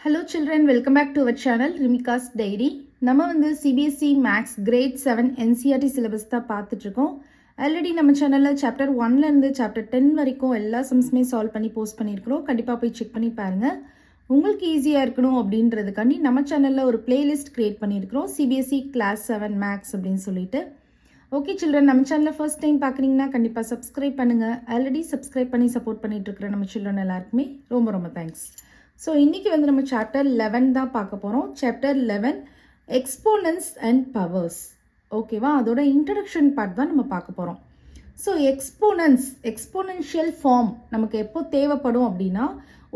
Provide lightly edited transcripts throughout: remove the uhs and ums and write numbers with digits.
Hello children, welcome back to our channel Rimika's Diary. நம்ம வந்து CBSE Maths Grade 7 NCERT syllabus தான் பார்த்துட்டு இருக்கோம். ஆல்ரெடி நம்ம சேனல்ல சாப்டர் 1ல இருந்து சாப்டர் 10 வரைக்கும் எல்லா சம்ஸுமே சால்வ் பண்ணி போஸ்ட் பண்ணியிருக்கிறோம். கண்டிப்பாக போய் செக் பண்ணி பாருங்க. உங்களுக்கு ஈஸியாக இருக்கணும் அப்படின்றதுக்காண்டி நம்ம சேனலில் ஒரு பிளேலிஸ்ட் கிரியேட் பண்ணியிருக்கிறோம். CBSE Class 7 Maths அப்படின்னு சொல்லிட்டு. ஓகே சில்ட்ரன், நம்ம சேனலில் ஃபர்ஸ்ட் டைம் பார்க்குறீங்கன்னா கண்டிப்பாக சப்ஸ்கிரைப் பண்ணுங்கள். ஆல்ரெடி சப்ஸ்கிரைப் பண்ணி சப்போர்ட் பண்ணிட்டு இருக்கிற நம்ம சில்ட்ரன் எல்லாருக்குமே ரொம்ப ரொம்ப தேங்க்ஸ். ஸோ இன்றைக்கி வந்து நம்ம சாப்டர் 11 தான் பார்க்க போகிறோம். Chapter 11 exponents and powers. ஓகேவா, அதோட இன்ட்ரடக்ஷன் பார்ட் தான் நம்ம பார்க்க போகிறோம். ஸோ எக்ஸ்போனன்ஷியல் ஃபார்ம் நமக்கு எப்போ தேவைப்படும் அப்படின்னா,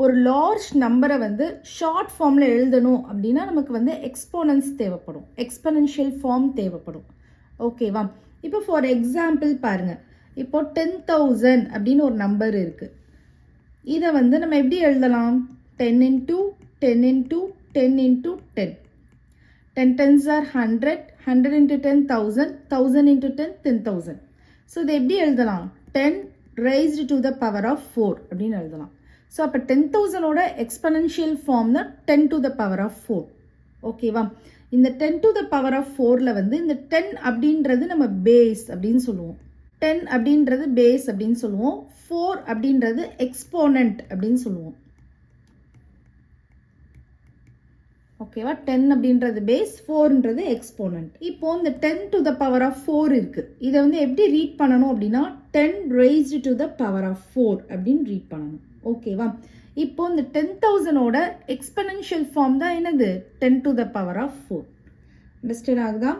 ஒரு லார்ஜ் நம்பரை வந்து ஷார்ட் ஃபார்மில் எழுதணும் அப்படின்னா நமக்கு வந்து எக்ஸ்போனன்ஸ் தேவைப்படும், எக்ஸ்போனன்ஷியல் ஃபார்ம் தேவைப்படும். ஓகேவா, இப்போ ஃபார் எக்ஸாம்பிள் பாருங்கள், இப்போ 10,000 அப்படின்னு ஒரு நம்பர் இருக்குது. இதை வந்து நம்ம எப்படி எழுதலாம்? 10 into 10 into 10 into 10. 10 tens are 100, 100 into 10, 1000, 1000 into 10, 10,000. So இதை எப்படி எழுதலாம்? 10 raised to the power of 4 அப்படின்னு எழுதலாம். ஸோ அப்போ 10,000ஓட எக்ஸ்பனன்ஷியல் ஃபார்ம் தான் 10 to the power of 4. ஓகேவா, இந்த 10 to the power of 4ல் வந்து இந்த 10 அப்படின்றது நம்ம பேஸ் அப்படின்னு சொல்லுவோம். 10 அப்படின்றது பேஸ் அப்படின்னு சொல்லுவோம். 4 அப்படின்றது எக்ஸ்போனன்ட் அப்படின்னு சொல்லுவோம். ஓகேவா, 10 அப்படின்றது பேஸ், 4ன்றது எக்ஸ்போனன்ட். இப்போ இந்த 10 to the power of 4 இருக்கு. இதை வந்து எப்படி ரீட் பண்ணணும் அப்படின்னா 10 raised to the power of 4 அப்படின்னு ரீட் பண்ணணும். ஓகேவா, இப்போ இந்த 10,000ஓட எக்ஸ்பனன்ஷியல் ஃபார்ம் தான் என்னது? 10 to the power of 4. Understand ஆகுதா?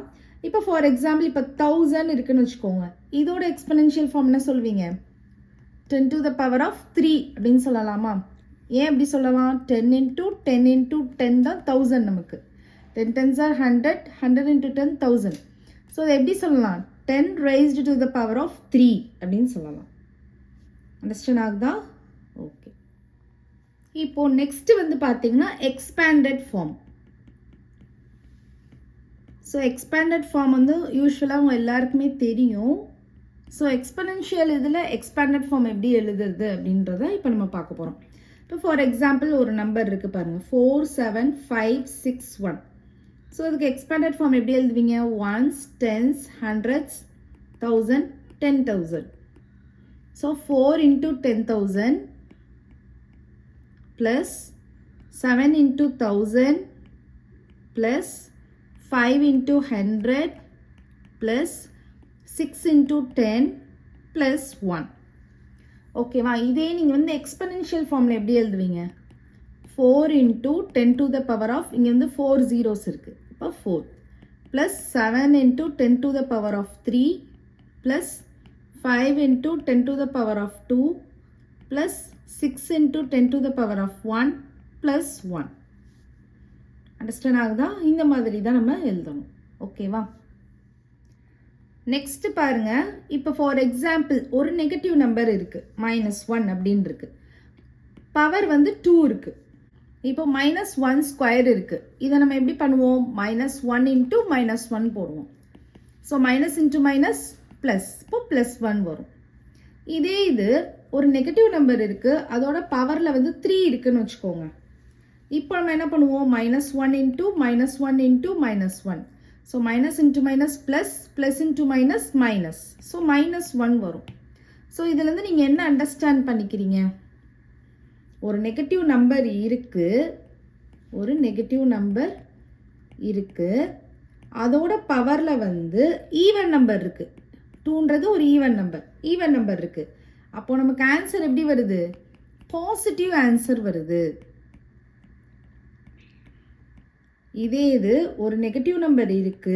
இப்போ ஃபார் எக்ஸாம்பிள் இப்போ 1000 இருக்குன்னு வச்சுக்கோங்க. இதோட எக்ஸ்பனன்ஷியல் ஃபார்ம் என்ன சொல்வீங்க? 10 to the power of 3 அப்படின்னு சொல்லலாமா? ஏன் அப்படி சொல்லலாம்? 10 into 10 into 10 தான் 1000 நமக்கு. 10 tens are 100, 100 into 10, 1000. ஸோ அதை எப்படி சொல்லலாம்? 10 raised to the power of 3 அப்படின்னு சொல்லலாம். அண்டர்ஸ்டாண்ட் ஆகுதா? ஓகே, இப்போ நெக்ஸ்ட் வந்து பார்த்தீங்கன்னா expanded form. So expanded form வந்து யூஸ்வலாக அவங்க எல்லாருக்குமே தெரியும். ஸோ எக்ஸ்பனன்ஷியல் இதில் எக்ஸ்பேண்டட் ஃபார்ம் எப்படி எழுதுறது அப்படின்றத இப்போ நம்ம பார்க்க போகிறோம். இப்போ ஃபார் எக்ஸாம்பிள் ஒரு நம்பர் இருக்குது பாருங்கள், 47561. ஸோ அதுக்கு எக்ஸ்பேண்டட் ஃபார்ம் எப்படி எழுதுவீங்க? Ones, tens, hundreds, 1000, 10,000. So 4 into 10,000 plus 7 into 1000 plus 5 into 100 plus 6 into 10 plus 1. ஓகேவா, இதே நீங்கள் வந்து எக்ஸ்பனன்ஷியல் ஃபார்மில் எப்படி எழுதுவீங்க? 4 into 10 to the power of, இங்கே வந்து 4 zeros இருக்குது, இப்போ 4 plus 7 into 10 to the power of 3 plus 5 into 10 to the power of 2 plus 6 into 10 to the power of 1 plus 1. Understand ஆகுதா? இந்த மாதிரி தான் நம்ம எழுதணும். ஓகேவா, நெக்ஸ்ட் பாருங்க, இப்போ ஃபார் எக்ஸாம்பிள் ஒரு நெகட்டிவ் நம்பர் இருக்கு, -1 அப்படின்னு இருக்கு. பவர் வந்து 2 இருக்கு. இப்போ -1 ஸ்கொயர் இருக்கு. இதை நம்ம எப்படி பண்ணுவோம்? -1 into -1 போடுவோம். So minus into minus plus, இப்போ +1 வரும். இதே இது ஒரு நெகட்டிவ் நம்பர் இருக்கு, அதோட பவரில் வந்து 3 இருக்குன்னு வச்சுக்கோங்க. இப்போ நம்ம என்ன பண்ணுவோம்? -1 into -1 into -1. So minus into minus plus, plus into minus minus, so -1 வரும். ஸோ இதுலேருந்து நீங்கள் என்ன அண்டர்ஸ்டாண்ட் பண்ணிக்கிறீங்க? ஒரு நெகட்டிவ் நம்பர் இருக்குது, ஒரு நெகட்டிவ் நம்பர் இருக்குது, அதோட பவரில் வந்து ஈவன் நம்பர் இருக்குது. 2ன்றது ஒரு ஈவன் நம்பர் இருக்குது. அப்போது நமக்கு ஆன்சர் எப்படி வருது? பாசிட்டிவ் ஆன்சர் வருது. இதே இது ஒரு நெகட்டிவ் நம்பர் இருக்கு,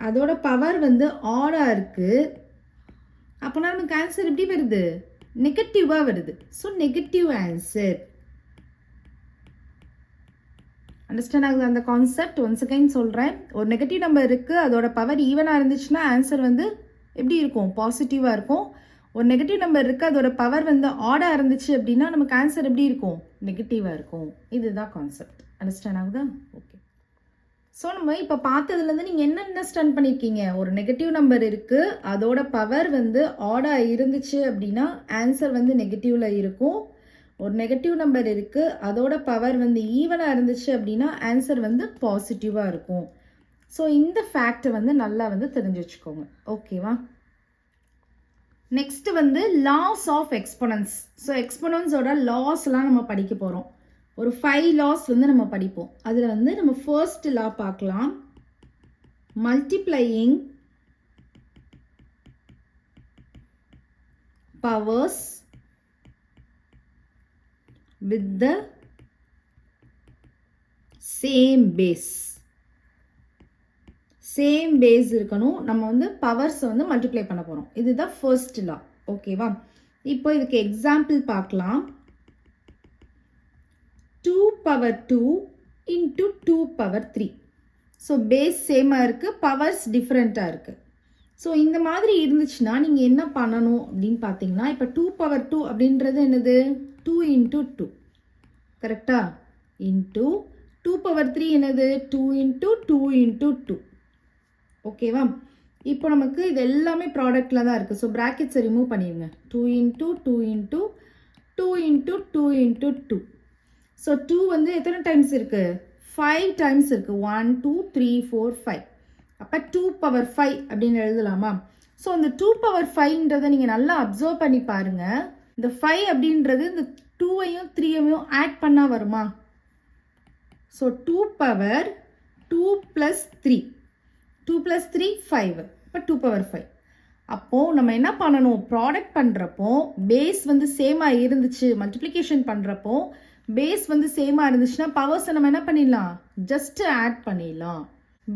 அதோட பவர் வந்து ஆடா இருக்கு, அப்போனா நமக்கு ஆன்சர் எப்படி வருது? நெகட்டிவா வருது. So negative answer. அண்டர்ஸ்டாண்ட் ஆகுது அந்த கான்செப்ட்? ஒன்ஸ் அகைன் சொல்கிறேன், ஒரு நெகட்டிவ் நம்பர் இருக்கு, அதோட பவர் ஈவனாக இருந்துச்சுன்னா ஆன்சர் வந்து எப்படி இருக்கும்? பாசிட்டிவாக இருக்கும். ஒரு நெகட்டிவ் நம்பர் இருக்குது, அதோட பவர் வந்து ஆடாக இருந்துச்சு அப்படின்னா நமக்கு ஆன்சர் எப்படி இருக்கும்? நெகட்டிவாக இருக்கும். இதுதான் கான்செப்ட். அண்டர்ஸ்டாண்ட் ஆகுதா? ஓகே, ஸோ நம்ம இப்போ பார்த்ததுலேருந்து நீங்கள் என்ன அண்டர்ஸ்டாண்ட் பண்ணியிருக்கீங்க? ஒரு நெகட்டிவ் நம்பர் இருக்குது, அதோட பவர் வந்து ஆடாக இருந்துச்சு அப்படின்னா ஆன்சர் வந்து நெகட்டிவில் இருக்கும். ஒரு நெகட்டிவ் நம்பர் இருக்குது, அதோட பவர் வந்து ஈவனாக இருந்துச்சு அப்படின்னா ஆன்சர் வந்து பாசிட்டிவாக இருக்கும். ஸோ இந்த ஃபேக்டை வந்து நல்லா வந்து தெரிஞ்சு வச்சுக்கோங்க. ஓகேவா? நெக்ஸ்ட் வந்து லாஸ் ஆஃப் எக்ஸ்பொனன்ஸ். ஸோ எக்ஸ்பொனன்ஸோட லாஸ்லாம் நம்ம படிக்க போகிறோம். ஒரு 5 லாஸ் வந்து நம்ம படிப்போம். அதில் வந்து நம்ம ஃபர்ஸ்ட் லா பார்க்கலாம். Multiplying powers with the same base. Same base இருக்கணும். நம்ம வந்து பவர்ஸை வந்து மல்டிப்ளை பண்ண போகிறோம். இதுதான் ஃபர்ஸ்ட் லா. ஓகேவா? இப்போ இதுக்கு எக்ஸாம்பிள் பார்க்கலாம். 2 power 2 into 2 power 3. So base சேமாக இருக்குது, பவர்ஸ் டிஃப்ரெண்ட்டாக இருக்குது. ஸோ இந்த மாதிரி இருந்துச்சுன்னா நீங்கள் என்ன பண்ணணும் அப்படின்னு பார்த்தீங்கன்னா, இப்போ 2 power 2 அப்படின்றது என்னது? 2 into 2. கரெக்டா? இன்ட்டு 2 power 3 என்னது? 2 into 2 into 2. ஓகேவா? இப்போ நமக்கு இது எல்லாமே ப்ராடக்டில் தான் இருக்குது. ஸோ ப்ராக்கெட்ஸை ரிமூவ் பண்ணிடுங்க. 2 into 2 into 2 into 2 into 2. So 2 வந்து எத்தனை டைம்ஸ் இருக்குது? 5 டைம்ஸ் இருக்குது. 1 2 3 4 5. அப்போ 2 power 5 அப்படின்னு எழுதலாமா? ஸோ அந்த 2 power 5ன்றதை நீங்கள் நல்லா அப்சர்வ் பண்ணி பாருங்கள். இந்த 5 அப்படின்றது இந்த 2ஐயும் 3ஐயும் ஆட் பண்ணால் வருமா? So 2 power 2 plus 3. 2 plus 3 5. இப்போ 2 power 5. அப்போது நம்ம என்ன பண்ணணும்? ப்ராடக்ட் பண்ணுறப்போ பேஸ் வந்து சேமாக இருந்துச்சு, மல்டிப்ளிகேஷன் பண்ணுறப்போ பேஸ் வந்து சேமாக இருந்துச்சுன்னா பவர்ஸை நம்ம என்ன பண்ணிடலாம்? ஜஸ்ட்டு ஆட் பண்ணிடலாம்.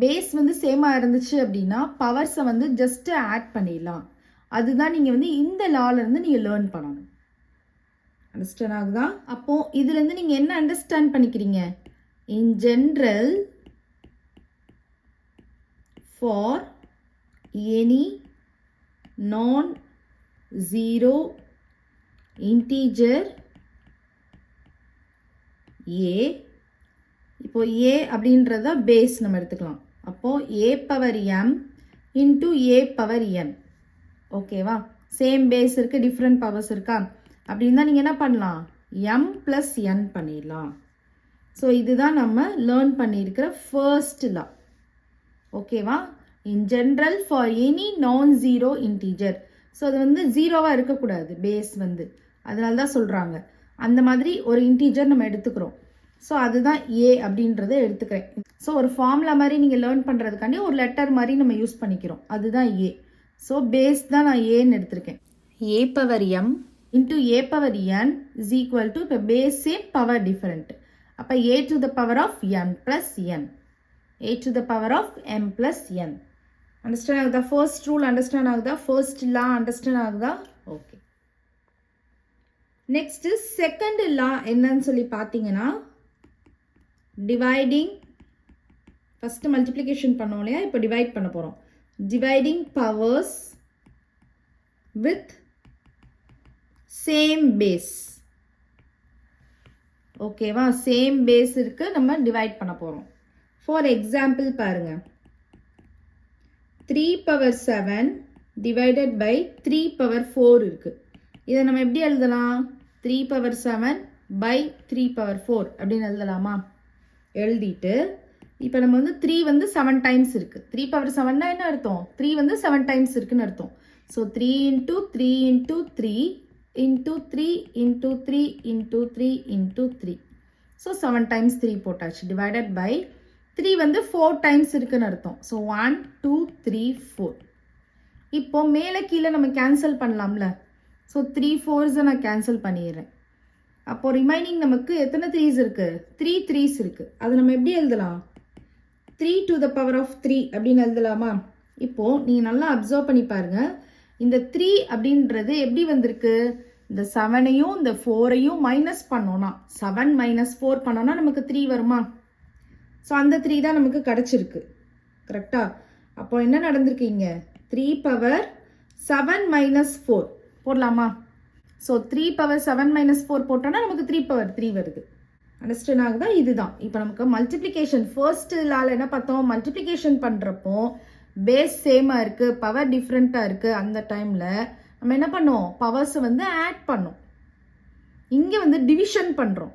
பேஸ் வந்து சேமாக இருந்துச்சு அப்படின்னா பவர்ஸை வந்து ஜஸ்ட்டு ஆட் பண்ணிடலாம். அதுதான் நீங்கள் வந்து இந்த லாலேருந்து நீங்கள் லேர்ன் பண்ணணும். அண்டர்ஸ்டாண்ட் ஆகுதா? அப்போது இதுலேருந்து நீங்கள் என்ன அண்டர்ஸ்டாண்ட் பண்ணிக்கிறீங்க? In general for any non-zero integer a, இப்போ a அப்படின்றத பேஸ் நம்ம எடுத்துக்கலாம். அப்போது a power m into a power n. ஓகேவா? சேம் பேஸ் இருக்குது, டிஃப்ரெண்ட் பவர்ஸ் இருக்கா? அப்படின்னா நீங்கள் என்ன பண்ணலாம்? m plus n பண்ணிடலாம். ஸோ இதுதான் நம்ம லேர்ன் பண்ணியிருக்கிற ஃபர்ஸ்ட் லா. ஓகேவா? In general for any nonzero integer. So அது வந்து ஜீரோவாக இருக்கக்கூடாது பேஸ் வந்து, அதனால தான் சொல்கிறாங்க. அந்த மாதிரி ஒரு இன்டீஜர் நம்ம எடுத்துக்கிறோம். ஸோ அதுதான் ஏ அப்படின்றத எடுத்துக்கிறேன். ஸோ ஒரு ஃபார்முலா மாதிரி நீங்கள் லேர்ன் பண்ணுறதுக்காண்டி ஒரு லெட்டர் மாதிரி நம்ம யூஸ் பண்ணிக்கிறோம். அதுதான் ஏ. ஸோ பேஸ் தான் நான் ஏன்னு எடுத்திருக்கேன். A power m into a power n is equal to, இப்போ பேஸ் சேம், பவர் டிஃபரெண்ட். அப்போ a to the power of n plus n. A to the power of m plus n. Understand ஆகுதா? First rule understand ஆகுதா? First law understand ஆகுதா? Okay. Next second law என்னன்னு சொல்லி பார்த்தீங்கன்னா, dividing. First multiplication பண்ணோம் இல்லையா? இப்போ டிவைட் பண்ண போகிறோம். Dividing powers with same base. ஓகேவா? சேம் பேஸ் இருக்கு, நம்ம டிவைட் பண்ண போகிறோம். ஃபார் எக்ஸாம்பிள் பாருங்க, 3 power 7 divided by 3 power 4 இருக்கு. இதை நம்ம எப்படி எழுதலாம்? 3 power 7 by 3 power 4 அப்படின்னு எழுதலாமா? எழுதிட்டு இப்போ நம்ம வந்து 3 வந்து 7 டைம்ஸ் இருக்கு. 3 power 7னா என்ன அர்த்தம்? 3 வந்து 7 டைம்ஸ் இருக்குன்னு அர்த்தம். So 3 into 3 into 3 into 3 into 3 into 3 into 3. So 7 times 3 போட்டாச்சு. டிவைடட் பை 3 வந்து 4 டைம்ஸ் இருக்குன்னு அர்த்தம். ஸோ 1 2 3 4. இப்போ மேலே கீழே நம்ம கேன்சல் பண்ணலாம்ல. ஸோ 3 4s நான் கேன்சல் பண்ணிடுறேன். அப்போ ரிமைனிங் நமக்கு எத்தனை 3s இருக்கு? 3 3s இருக்கு. அது நம்ம எப்படி எழுதலாம்? 3 to the power of 3 அப்படின்னு எழுதலாமா? இப்போ நீங்கள் நல்லா அப்சர்வ் பண்ணி பாருங்க. இந்த 3 அப்படின்றது எப்படி வந்திருக்கு? இந்த 7ஐயும் இந்த 4ஐயும் மைனஸ் பண்ணோன்னா, 7 - 4 பண்ணோன்னா நமக்கு 3 வருமா? ஸோ அந்த 3 தான் நமக்கு கிடச்சிருக்கு. கரெக்டா? அப்போ என்ன நடந்திருக்கீங்க? 3 power 7 - 4 போடலாமா? ஸோ 3 power 7 - 4 போட்டோன்னா நமக்கு 3 power 3 வருது. அண்டர்ஸ்டாண்ட் ஆகுதா? இதுதான் இப்போ நமக்கு மல்டிப்ளிகேஷன். ஃபர்ஸ்ட் லால என்ன பார்த்தோம்? மல்டிப்ளிகேஷன் பண்ணுறப்போ பேஸ் சேமாக இருக்குது, பவர் டிஃப்ரெண்ட்டாக இருக்குது. அந்த டைமில் நம்ம என்ன பண்ணோம்? பவர்ஸை வந்து ஆட் பண்ணோம். இங்கே வந்து டிவிஷன் பண்ணுறோம்.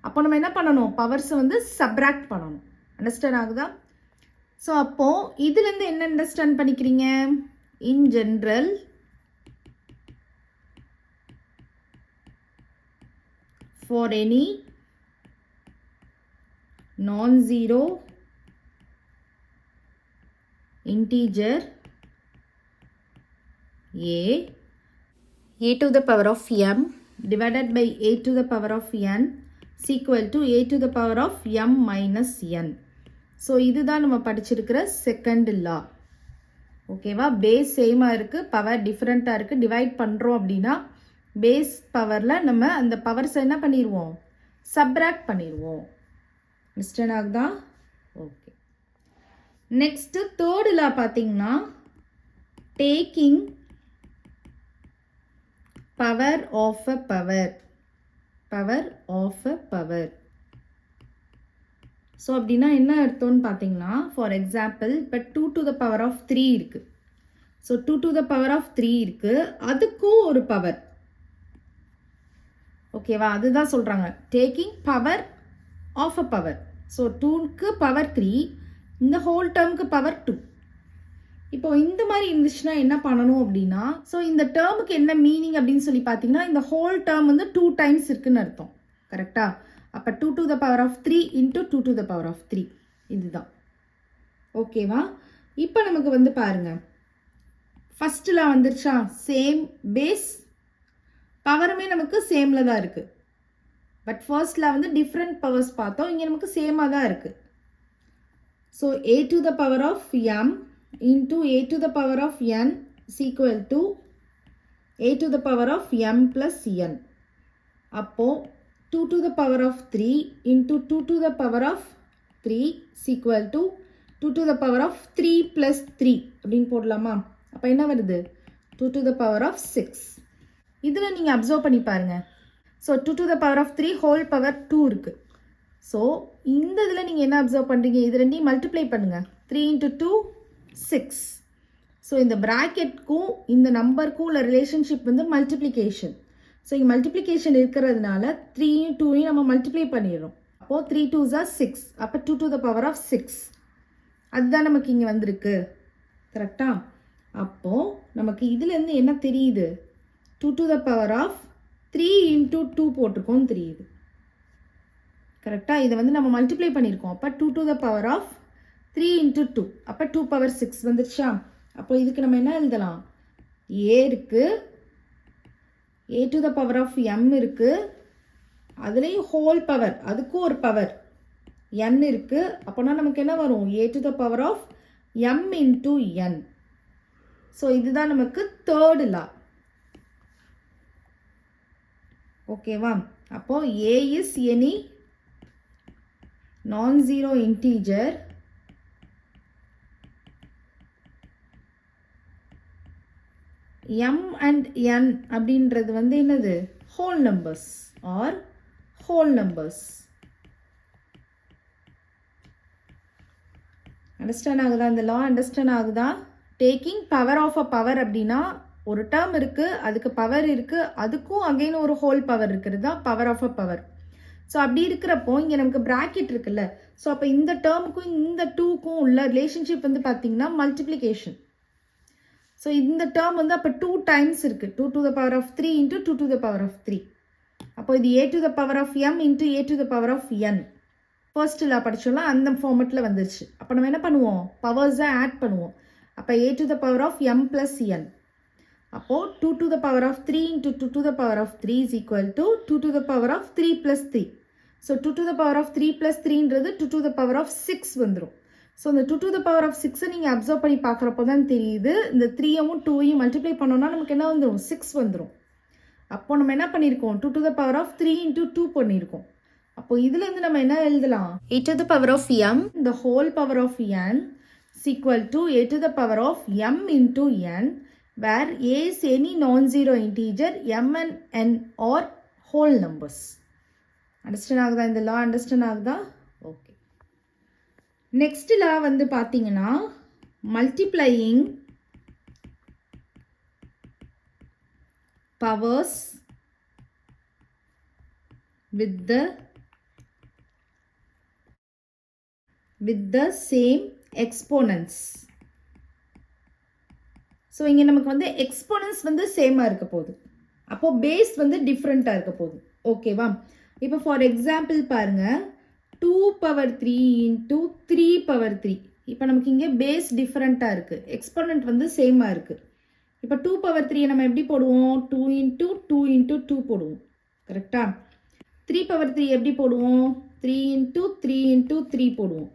அப்போ நம்ம என்ன பண்ணணும், பவர்ஸை வந்து சப்ராக்ட் பண்ணணும். அண்டர்ஸ்டாண்ட் ஆகுதா? ஸோ அப்போது இதுலேருந்து என்ன அண்டர்ஸ்டாண்ட் பண்ணிக்கிறீங்க? In general for any non-zero integer a to the power of m divided by a to the power of n is equal to a to the power of m minus n. So இதுதான் நம்ம படிச்சிருக்கிற second law. ஓகேவா? Base சேமாக இருக்குது, power டிஃப்ரெண்ட்டாக இருக்குது. Divide பண்ணுறோம் அப்படின்னா base பவரில் நம்ம அந்த பவர்ஸை என்ன பண்ணிடுவோம், சப்ராக்ட் பண்ணிடுவோம். மிஸ்டர் ஆகுதா? ஓகே. நெக்ஸ்ட்டு தேர்டு லா பார்த்தீங்கன்னா taking power of a power, power of a power. So அப்படின்னா என்ன அர்த்தம்னு பார்த்தீங்கன்னா, ஃபார் எக்ஸாம்பிள் இப்போ 2 to the power of 3 இருக்குது. So 2 to the power of 3 இருக்குது, அதுக்கும் ஒரு பவர். ஓகேவா? அதுதான் சொல்கிறாங்க taking power of a power. So 2க்கு பவர் 3, இந்த ஹோல் டேர்முக்கு பவர் 2. இப்போ இந்த மாதிரி இருந்துச்சுன்னா என்ன பண்ணணும் அப்படின்னா, ஸோ இந்த டேர்முக்கு என்ன மீனிங் அப்படின்னு சொல்லி பார்த்தீங்கன்னா, இந்த ஹோல் டேர்ம் வந்து 2 times இருக்குன்னு அர்த்தம். கரெக்டா? அப்போ 2 to the power of 3 into 2 to the power of 3 இதுதான். ஓகேவா? இப்போ நமக்கு வந்து பாருங்க, ஃபஸ்ட்டில் வந்துருச்சா சேம் பேஸ், பவருமே நமக்கு சேமில் தான் இருக்குது. பட் ஃபர்ஸ்டில் வந்து டிஃப்ரெண்ட் பவர்ஸ் பார்த்தோம், இங்கே நமக்கு சேமாக தான் இருக்குது. So a to the power of m into a to the power of n is equal to a to the power of m plus n. அப்போது 2 to the power of 3 into 2 to the power of 3 is equal to 2 to the power of 3 plus 3 அப்படின்னு போடலாமா? அப்போ என்ன வருது? 2 to the power of 6. இதில் நீங்கள் observe பண்ணி பாருங்கள். So 2 to the power of 3 whole power 2 இருக்குது. ஸோ இந்த இதில் நீங்கள் என்ன அப்சர்வ் பண்ணுறீங்க? இது ரெண்டையும் மல்டிப்ளை பண்ணுங்கள். 3 into 2 6. ஸோ இந்த ப்ராக்கெட்க்கும் இந்த நம்பருக்கும் உள்ள ரிலேஷன்ஷிப் வந்து மல்டிப்ளிகேஷன். ஸோ இங்கே மல்டிப்ளிகேஷன் இருக்கிறதுனால 3யும் 2யும் நம்ம மல்டிப்ளை பண்ணிடுறோம். அப்போது 3 2s are 6. அப்போ 2 to the power of 6 அதுதான் நமக்கு இங்கே வந்திருக்கு. கரெக்டா? அப்போது நமக்கு இதுலேருந்து என்ன தெரியுது? 2 to the power of 3 into 2 போட்டிருக்கோன்னு தெரியுது. கரெக்டா? இதை வந்து நம்ம மல்டிப்ளை பண்ணியிருக்கோம். அப்போ 2 to the power of 3 into 2 அப்போ 2 power 6 வந்துருச்சா? அப்போ இதுக்கு நம்ம என்ன எழுதலாம்? a இருக்குது, a to the power of m இருக்குது, அதுலேயும் ஹோல் பவர், அதுக்கும் ஒரு பவர் n இருக்குது. அப்போனா நமக்கு என்ன வரும்? a to the power of m into n. So இதுதான் நமக்கு தேர்டு லா. ஓகேவா? அப்போது a is any non-zero integer m and n அப்படின்றது வந்து என்னது? Whole numbers are whole numbers. Understand ஆகுதா? இந்த லா அண்டர்ஸ்டாண்ட் ஆகுதா? Taking power of a power அப்படின்னா ஒரு டேர்ம் இருக்குது, அதுக்கு பவர் இருக்குது, அதுக்கும் அகைன் ஒரு ஹோல் பவர் இருக்கிறது தான் power of a power. So அப்படி இருக்கிறப்போ இங்கே நமக்கு ப்ராக்கெட் இருக்குல்ல, ஸோ அப்போ இந்த டேர்முக்கும் இந்த 2க்கும் உள்ள ரிலேஷன்ஷிப் வந்து பார்த்தீங்கன்னா மல்டிப்ளிகேஷன். ஸோ இந்த டேர்ம் வந்து அப்போ 2 times இருக்குது. 2 to the power of 3 into 2 to the power of 3. அப்போ இது a to the power of m into a to the power of n. ஃபர்ஸ்ட்டில் படிச்சோம்ல அந்த ஃபார்மெட்டில் வந்துருச்சு. அப்போ நம்ம என்ன பண்ணுவோம்? பவர்ஸை ஆட் பண்ணுவோம். அப்போ a to the power of m plus n. அப்போது 2 to the power of 3 into 2 to the power of 3 is equal to 2 to the power of 3 plus 3. So 2 to the power of 3 plus 3ன்றது 2 to the power of 6 வந்துடும். So இந்த 2 to the power of 6 நீங்கள் observe பண்ணி பார்க்குறப்போ தான் தெரியுது, இந்த 3யும் 2யும் multiply பண்ணோன்னா நமக்கு என்ன வந்துடும்? 6 வந்துடும். அப்போது நம்ம என்ன பண்ணியிருக்கோம்? 2 to the power of 3 into 2 பண்ணியிருக்கோம். அப்போது இதுலேருந்து நம்ம என்ன எழுதலாம்? a to the power of m the whole power of n is equal to a to the power of m into n, where a is any non-zero integer, m and n are whole numbers. Understand ஆகுதா? இந்த லா understand ஆகுதா? Okay. Next லா வந்து பார்த்தீங்கன்னா multiplying powers with the same exponents. So இங்கே நமக்கு வந்து exponents வந்து சேமாக இருக்க போகுது, அப்போது பேஸ் வந்து டிஃப்ரெண்ட்டாக இருக்க போகுது. ஓகேவா? இப்போ ஃபார் எக்ஸாம்பிள் பாருங்கள், 2^3 into 3^3. இப்போ நமக்கு இங்கே பேஸ் டிஃப்ரெண்ட்டாக இருக்குது, எக்ஸ்போனன்ட் வந்து சேமாக இருக்குது. இப்போ 2^3 நம்ம எப்படி போடுவோம்? 2 into 2 into 2 போடுவோம். கரெக்டாக? 3^3 எப்படி போடுவோம்? 3 into 3 into 3 போடுவோம்.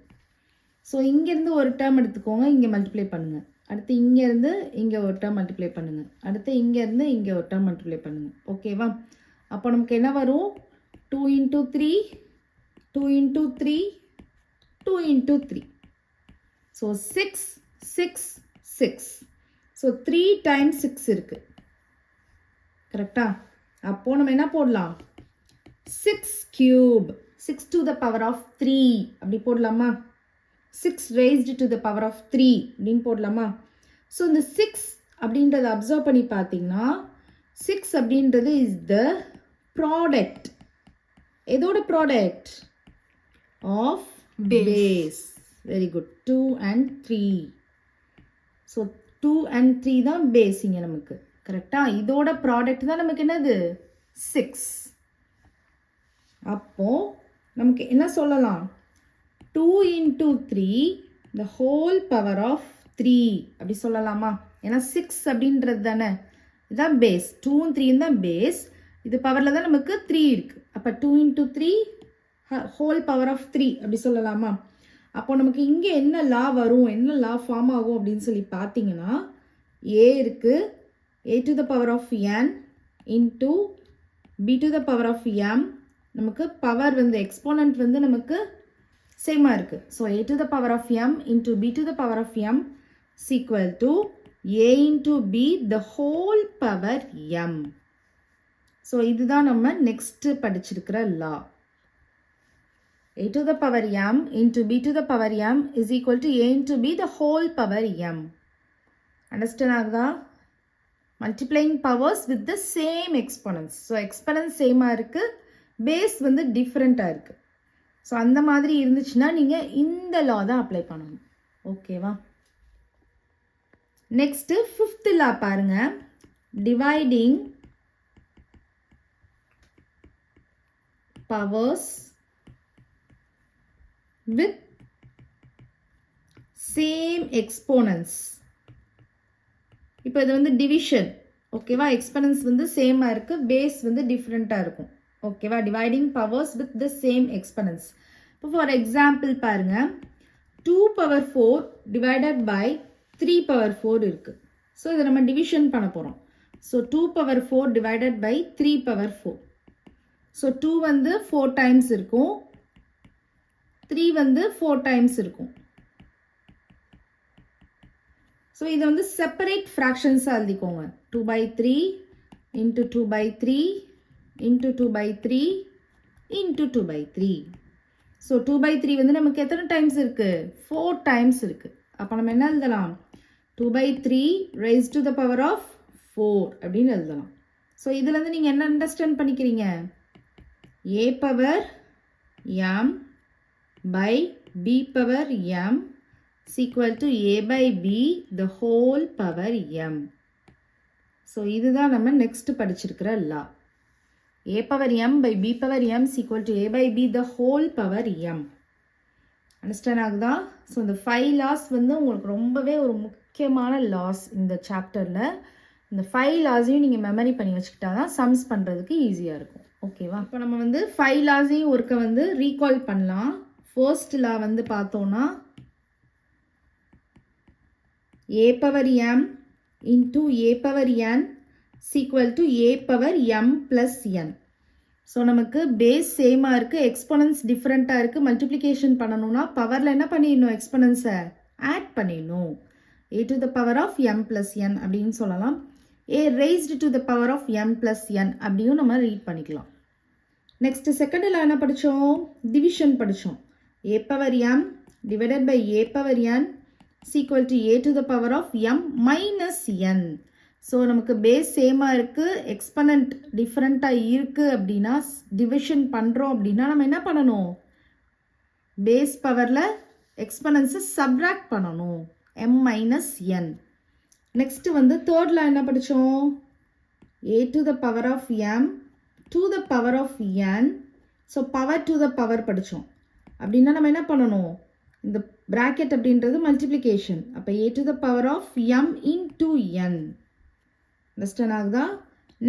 ஸோ இங்கேருந்து ஒரு டேர்ம் எடுத்துக்கோங்க, இங்கே மல்டிப்ளை பண்ணுங்கள். அடுத்து இங்கேருந்து இங்கே ஒரு டேர்ம் மல்டிப்ளை பண்ணுங்கள். அடுத்து இங்கேருந்து இங்கே ஒரு டேர்ம் மல்டிப்ளை பண்ணுங்கள். ஓகேவா? அப்போ நமக்கு என்ன வரும்? 2 into 3, 2 into 3, 2 into 3. So 6, 6, 6. So 3 times 6 இருக்குது. கரெக்டா? அப்போது நம்ம என்ன போடலாம்? 6 cube, 6 to the power of 3 அப்படி போடலாமா? 6 raised to the power of 3 அப்படின்னு போடலாமா? ஸோ இந்த 6 அப்படின்றத அப்சர்வ் பண்ணி பார்த்தீங்கன்னா 6 அப்படின்றது இஸ் த ப்ராடக்ட். எதோட product? Of base. Very good. 2 and 3. So 2 and 3 தான் பேஸ் இங்கே நமக்கு. கரெக்டாக? இதோட ப்ராடக்ட் தான் நமக்கு என்னது? 6. அப்போது நமக்கு என்ன சொல்லலாம்? 2 into 3 the whole power of 3 அப்படி சொல்லலாமா? ஏன்னா 6 அப்படின்றது தானே இதுதான் பேஸ். 2 and 3 தான் பேஸ். இது பவரில் தான் நமக்கு 3 இருக்குது. அப்போ 2 into 3 whole power of 3 அப்படி சொல்லலாமா? அப்போ நமக்கு இங்கே என்ன லா வரும், என்ன லா ஃபார்ம் ஆகும் அப்படின்னு சொல்லி பார்த்தீங்கன்னா, a இருக்குது, a to the power of n into b to the power of m. நமக்கு பவர் வந்து எக்ஸ்போனன்ட் வந்து நமக்கு சேமாக இருக்குது. So a to the power of m into b to the power of m is equal to a into b the whole power m. So இதுதான் நம்ம next படிச்சிருக்கிற law. a to the power m into b to the power m is equal to a into b the whole power m. Understand ஆகுதா? Multiplying powers with the same exponents. So exponents சேமாக இருக்குது, base வந்து டிஃப்ரெண்ட்டாக இருக்குது. So அந்த மாதிரி இருந்துச்சுன்னா நீங்கள் இந்த லா தான் அப்ளை பண்ணணும். ஓகேவா? நெக்ஸ்ட்டு 5th லா பாருங்கள். Dividing powers with same exponents. இப்போ இது வந்து டிவிஷன். ஓகேவா? எக்ஸ்போனன்ஸ் வந்து சேமாக இருக்குது, பேஸ் வந்து டிஃப்ரெண்ட்டாக இருக்கும். ஓகேவா? Dividing powers with the same exponents. இப்போ ஃபார் எக்ஸாம்பிள் பாருங்கள், 2^4 டிவைடட் பை 3^4 இருக்குது. ஸோ இதை நம்ம டிவிஷன் பண்ண போகிறோம். So 2^4 divided by 3^4. ஸோ 2 வந்து 4 டைம்ஸ் இருக்கும், 3 வந்து 4 டைம்ஸ் இருக்கும். ஸோ இதை வந்து செப்பரேட் ஃப்ராக்ஷன்ஸாக எழுதிக்கோங்க. 2/3 into 2/3 into 2/3 into 2/3. ஸோ 2/3 வந்து நமக்கு எத்தனை டைம்ஸ் இருக்குது? 4 டைம்ஸ் இருக்குது. அப்போ நம்ம என்ன எழுதலாம்? 2/3 raised to the power of 4 அப்படின்னு எழுதலாம். ஸோ இதுலேருந்து நீங்கள் என்ன அண்டர்ஸ்டாண்ட் பண்ணிக்கிறீங்க? a power m by b power m is equal to a by b the whole power m. So இதுதான் நம்ம நெக்ஸ்ட் படிச்சிருக்கிற law. a power m by b power m is equal to a by b the whole power m. Understand ஆகுதா? So இந்த 5 loss வந்து உங்களுக்கு ரொம்பவே ஒரு முக்கியமான லாஸ் இந்த சாப்டரில். இந்த 5 லாஸையும் நீங்கள் மெமரி பண்ணி வச்சுக்கிட்டா தான் சம்ஸ் பண்ணுறதுக்கு ஈஸியாக இருக்கும். ஓகேவா? இப்போ நம்ம வந்து 5 லாஸையும் ஒருக்க வந்து ரீகால் பண்ணலாம். ஃபர்ஸ்ட் லா வந்து பார்த்தோன்னா a power m into a power n is equal to a power m plus n. So நமக்கு பேஸ் சேமாக இருக்குது, எக்ஸ்போனன்ஸ் டிஃப்ரெண்ட்டாக இருக்குது. மல்டிப்ளிகேஷன் பண்ணணும்னா பவரில் என்ன பண்ணிடணும்? எக்ஸ்போனன்ஸை ஆட் பண்ணிடணும். a to the power of m plus n அப்படின்னு சொல்லலாம். a raised to the power of m plus n அப்படியும் நம்ம ரீட் பண்ணிக்கலாம். நெக்ஸ்ட் செகண்டில் என்ன படித்தோம்? டிவிஷன் படித்தோம். a power m divided by a power n is equal to a to the power of m minus n. So நமக்கு base சேமாக இருக்குது, எக்ஸ்பனண்ட் டிஃப்ரெண்ட்டாக இருக்குது அப்படின்னா, டிவிஷன் பண்ணுறோம் அப்படின்னா நம்ம என்ன பண்ணணும்? பேஸ் பவரில் எக்ஸ்பனன்ஸை சப்ராக்ட் பண்ணணும், m மைனஸ் n. நெக்ஸ்ட்டு வந்து தேர்டில் என்ன படித்தோம்? a to the power of m to the power of n. So power to the power படித்தோம் அப்படின்னா நம்ம என்ன பண்ணணும்? இந்த ப்ராக்கெட் அப்படின்றது மல்டிப்ளிகேஷன். அப்போ a to the power of m into n. Understand ஆகுதா?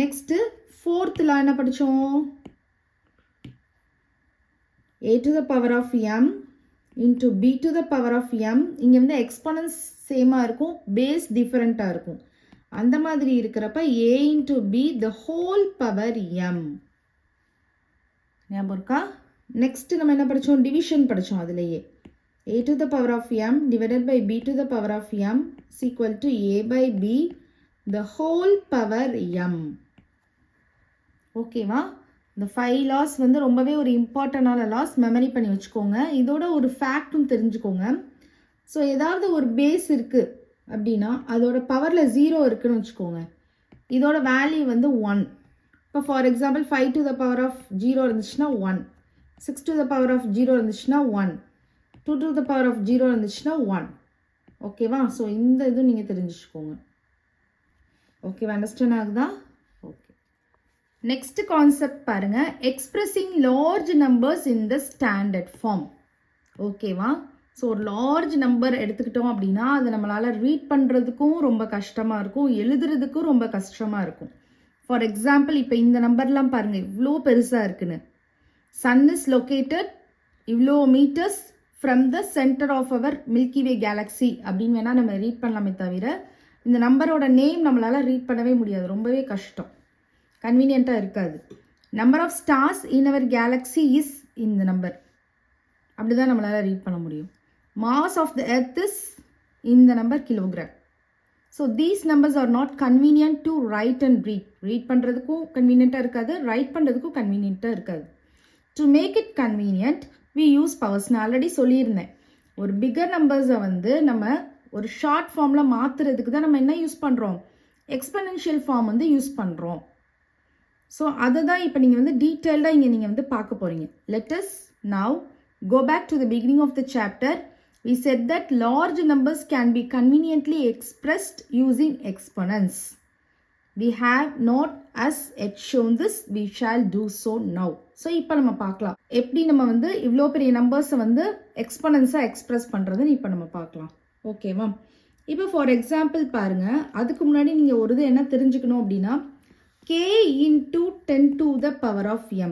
நெக்ஸ்ட்டு ஃபோர்த்தில் என்ன படித்தோம்? a to the power of m into b to the power of m. இங்கே வந்து எக்ஸ்பனன்ஸ் சேமாக இருக்கும், பேஸ் டிஃப்ரெண்ட்டாக இருக்கும். அந்த மாதிரி இருக்கிறப்ப a into b the whole power m. ஞாபகம் இருக்கா? நெக்ஸ்ட் நம்ம என்ன படித்தோம்? டிவிஷன் படித்தோம். அதுலேயே a to the power of m divided by b to the power of m is equal to a by b the whole power m. ஓகேவா? இந்த 5 loss வந்து ரொம்பவே ஒரு இம்பார்ட்டண்டான லாஸ், மெமரி பண்ணி வச்சுக்கோங்க. இதோட ஒரு ஃபேக்டும் தெரிஞ்சுக்கோங்க. ஸோ ஏதாவது ஒரு பேஸ் இருக்குது அப்படின்னா அதோட பவரில் 0 இருக்குதுன்னு வச்சுக்கோங்க. இதோட வேல்யூ வந்து 1. இப்போ for example 5 to the power of 0 இருந்துச்சுன்னா 1, 6 to the power of 0 இருந்துச்சுன்னா 1, 2 to the power of 0 இருந்துச்சுன்னா 1. ஓகேவா? ஸோ இந்த இது நீங்கள் தெரிஞ்சுக்கோங்க. ஓகேவா? அண்டர்ஸ்டாண்ட் ஆகுதா? ஓகே. நெக்ஸ்ட் கான்செப்ட் பாருங்கள், expressing large numbers in the standard form. ஓகேவா? ஸோ ஒரு லார்ஜ் நம்பர் எடுத்துக்கிட்டோம் அப்படின்னா அதை நம்மளால் ரீட் பண்ணுறதுக்கும் ரொம்ப கஷ்டமாக இருக்கும், எழுதுறதுக்கும் ரொம்ப கஷ்டமாக இருக்கும். ஃபார் எக்ஸாம்பிள் இப்போ இந்த நம்பர்லாம் பாருங்கள் இவ்வளோ பெருசாக இருக்குன்னு. சன் இஸ் லொக்கேட்டட் இவ்வளோ metres from the centre of our Milky Way galaxy அப்படின்னு வேணால் நம்ம ரீட் பண்ணலாமே தவிர இந்த நம்பரோட நேம் நம்மளால் ரீட் பண்ணவே முடியாது, ரொம்பவே கஷ்டம், கன்வீனியண்ட்டாக இருக்காது. Number of stars in our galaxy is இந்த நம்பர், அப்படி தான் நம்மளால் ரீட் பண்ண முடியும். Mass of the earth is இந்த number kilogram. So these numbers are not convenient to write and read. Read பண்ணுறதுக்கும் கன்வீனியண்ட்டாக இருக்காது, ரைட் பண்ணுறதுக்கும் கன்வீனியண்ட்டாக இருக்காது. To make it convenient we use powers. நான் ஆல்ரெடி சொல்லியிருந்தேன், ஒரு பிகர் நம்பர்ஸை வந்து நம்ம ஒரு ஷார்ட் ஃபார்மில் மாற்றுறதுக்கு தான் நம்ம என்ன யூஸ் பண்ணுறோம்? எக்ஸ்பனென்ஷியல் ஃபார்ம் வந்து யூஸ் பண்ணுறோம். ஸோ அதை தான் இப்போ நீங்கள் வந்து டீட்டெயில்டாக இங்கே நீங்கள் வந்து பார்க்க போகிறீங்க. Let us now go back to the beginning of the chapter. We said that large numbers can be conveniently expressed using exponents. We have not as yet shown this, we shall do so now. So இப்போ நம்ம பார்க்கலாம் எப்படி நம்ம வந்து இவ்வளோ பெரிய நம்பர்ஸை வந்து எக்ஸ்பனன்ஸாக எக்ஸ்பிரஸ் பண்ணுறதுன்னு இப்போ நம்ம பார்க்கலாம். ஓகேவா? இப்போ ஃபார் எக்ஸாம்பிள் பாருங்கள், அதுக்கு முன்னாடி நீங்கள் ஒரு இது என்ன தெரிஞ்சுக்கணும் அப்படின்னா k into 10 to the power of m.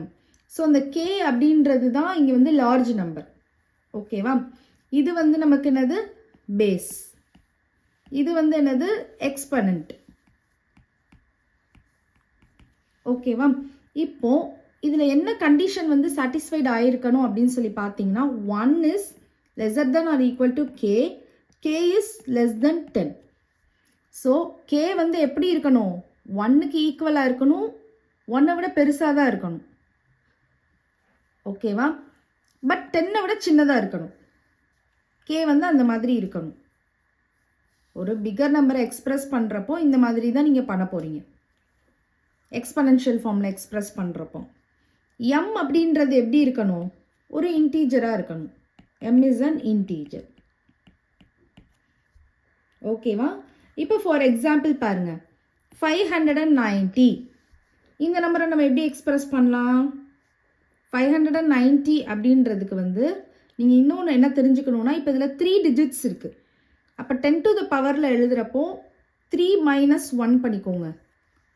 So அந்த k அப்படின்றது தான் இங்கே வந்து லார்ஜ் நம்பர். ஓகேவா? இது வந்து நமக்கு என்னது? பேஸ். இது வந்து என்னது? எக்ஸ்பனண்ட். ஓகேவா? இப்போ இதில் என்ன கண்டிஷன் வந்து சாட்டிஸ்ஃபைட் ஆகிருக்கணும் அப்படின்னு சொல்லி பார்த்தீங்கன்னா 1 is lesser than or equal to k, k is less than 10. So k வந்து எப்படி இருக்கணும்? 1க்கு ஈக்குவலாக இருக்கணும், 1ஐ விட பெருசாக தான் இருக்கணும். ஓகேவா? பட் 10ஐ விட சின்னதாக இருக்கணும். கே வந்து அந்த மாதிரி இருக்கணும். ஒரு பிகர் நம்பரை எக்ஸ்பிரஸ் பண்ணுறப்போ இந்த மாதிரி தான் நீங்கள் பண்ண போகிறீங்க, எக்ஸ்பனென்ஷியல் ஃபார்மில் எக்ஸ்பிரஸ் பண்ணுறப்போ. எம் அப்படின்றது எப்படி இருக்கணும்? ஒரு இன்டீஜராக இருக்கணும். M is an integer. ஓகேவா? இப்போ ஃபார் எக்ஸாம்பிள் பாருங்கள், 590 இந்த நம்பரை நம்ம எப்படி எக்ஸ்பிரஸ் பண்ணலாம்? 590 அப்படின்றதுக்கு வந்து நீங்கள் இன்னொன்று என்ன தெரிஞ்சுக்கணுன்னா, இப்போ இதில் 3 டிஜிட்ஸ் இருக்குது. அப்போ 10 to the பவரில் எழுதுகிறப்போ 3 - 1 பண்ணிக்கோங்க,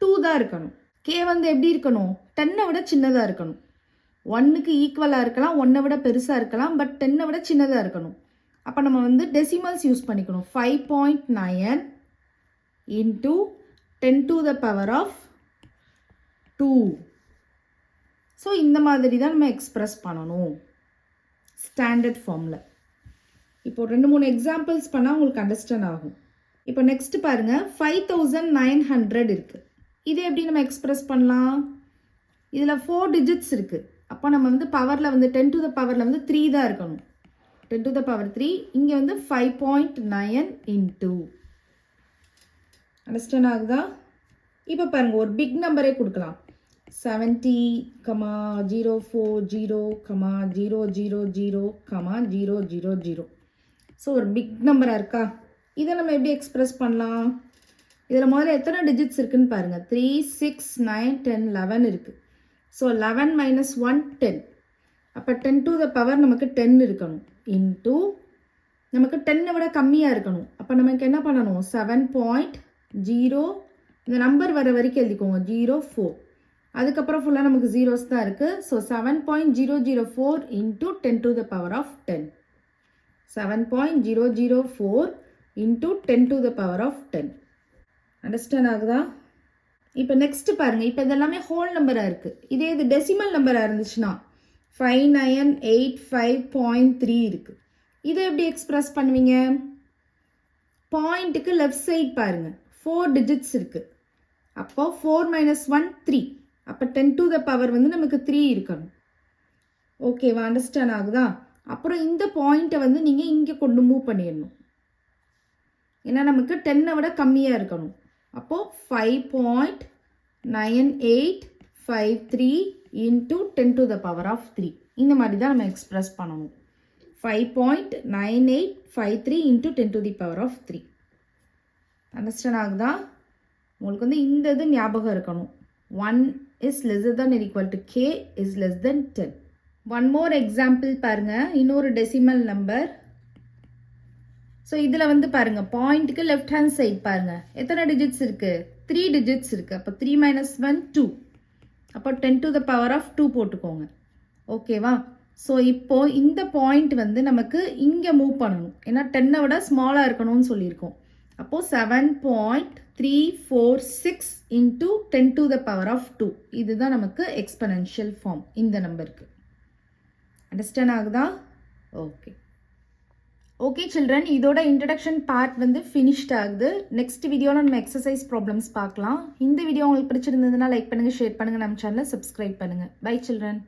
2 தான் இருக்கணும். கே வந்து எப்படி இருக்கணும்? 10ஐ விட சின்னதாக இருக்கணும். 1க்கு ஈக்குவலாக இருக்கலாம், 1ஐ விட பெருசாக இருக்கலாம், பட் 10ஐ விட சின்னதாக இருக்கணும். அப்போ நம்ம வந்து டெசிமல்ஸ் யூஸ் பண்ணிக்கணும். 5.9 into 10 to the power of 2. So இந்த மாதிரி தான் நம்ம எக்ஸ்பிரஸ் பண்ணணும் ஸ்டாண்டர்ட் ஃபார்மில். இப்போ 2-3 எக்ஸாம்பிள்ஸ் பண்ணால் உங்களுக்கு அண்டர்ஸ்டாண்ட் ஆகும். இப்போ நெக்ஸ்ட் பாருங்கள், 5900 இருக்குது. இதை எப்படி நம்ம எக்ஸ்பிரஸ் பண்ணலாம்? இதில் 4 டிஜிட்ஸ் இருக்குது. அப்போ நம்ம வந்து பவரில் வந்து 10 to the பவரில் வந்து 3 தான் இருக்கணும். 10 to the power 3. இங்கே வந்து 5.9 into அண்டர்ஸ்டாண்ட் ஆகுதா? இப்போ பாருங்கள், ஒரு பிக் நம்பரே கொடுக்கலாம். 70,000,000,000. ஸோ ஒரு பிக் நம்பராக இருக்கா? இதை நம்ம எப்படி எக்ஸ்பிரஸ் பண்ணலாம்? இதில் முதல்ல எத்தனை டிஜிட்ஸ் இருக்குன்னு பாருங்கள். 3, 6, 9, 10, 11 இருக்குது. ஸோ 11 - 1 10. அப்போ 10 to the power நமக்கு 10 இருக்கணும். இன்டூ நமக்கு 10 விட கம்மியாக இருக்கணும். அப்போ நமக்கு என்ன பண்ணணும்? 7.0 இந்த நம்பர் வர வரைக்கும் எழுதிக்கோங்க. 04. அதுக்கப்புறம் ஃபுல்லாக நமக்கு ஜீரோஸ் தான் இருக்குது. So 7.004 into 10 to the power of 10. 7.004 into 10 to the power of 10. Understand ஆகுதா? இப்போ நெக்ஸ்ட் பாருங்கள். இப்போ இதெல்லாமே ஹோல் நம்பராக இருக்குது. இதே இது டெசிமல் நம்பராக இருந்துச்சுன்னா 5985.3 இருக்குது. இதை எப்படி எக்ஸ்பிரஸ் பண்ணுவீங்க? பாயிண்ட்டுக்கு லெஃப்ட் சைட் பாருங்கள், 4 டிஜிட்ஸ் இருக்குது. அப்போ 4 - 1 3. அப்போ 10 to the power வந்து நமக்கு 3 இருக்கணும். ஓகேவா? அண்டர்ஸ்டாண்ட் ஆகுதா? அப்புறம் இந்த பாயிண்ட்டை வந்து நீங்கள் இங்கே கொண்டு மூவ் பண்ணிடணும். ஏன்னா நமக்கு 10 விட கம்மியாக இருக்கணும். அப்போது 5.9853 into 10 to the power of 3. இந்த மாதிரி தான் நம்ம எக்ஸ்பிரஸ் பண்ணணும். 5.9853 into 10 to the power of 3. Understand ஆகுதா? உங்களுக்கு வந்து இந்த இது ஞாபகம் இருக்கணும். 1 is lesser than or equal to k is less than 10. One more example பாருங்கள். இன்னொரு டெசிமல் நம்பர். ஸோ இதில் வந்து பாருங்கள், பாயிண்ட்டுக்கு லெஃப்ட் ஹேண்ட் சைட் பாருங்கள், எத்தனை டிஜிட்ஸ் இருக்குது? 3 டிஜிட்ஸ் இருக்குது. அப்போ 3 - 1 2. அப்போ 10 to the power of 2 போட்டுக்கோங்க. ஓகேவா? ஸோ இப்போது இந்த பாயிண்ட் வந்து நமக்கு இங்கே மூவ் பண்ணணும். ஏன்னா 10 விட ஸ்மாலாக இருக்கணும்னு சொல்லியிருக்கோம். அப்போது 7.346 into 10 to the power of 2. இதுதான் நமக்கு எக்ஸ்பனென்ஷியல் ஃபார்ம் இந்த நம்பருக்கு. அண்டர்ஸ்டாண்ட் ஆகுதா? ஓகே ஓகே சில்ட்ரன், இதோட இன்ட்ரடக்ஷன் பார்ட் வந்து ஃபினிஷ்ட் ஆகுது. நெக்ஸ்ட் வீடியோவில் நம்ம எக்ஸசைஸ் ப்ராப்ளம்ஸ் பார்க்கலாம். இந்த வீடியோ உங்களுக்கு பிடிச்சிருந்ததுன்னா லைக் பண்ணுங்கள், ஷேர் பண்ணுங்கள், நம்ம சேனலை சப்ஸ்கிரைப் பண்ணுங்கள். Bye children.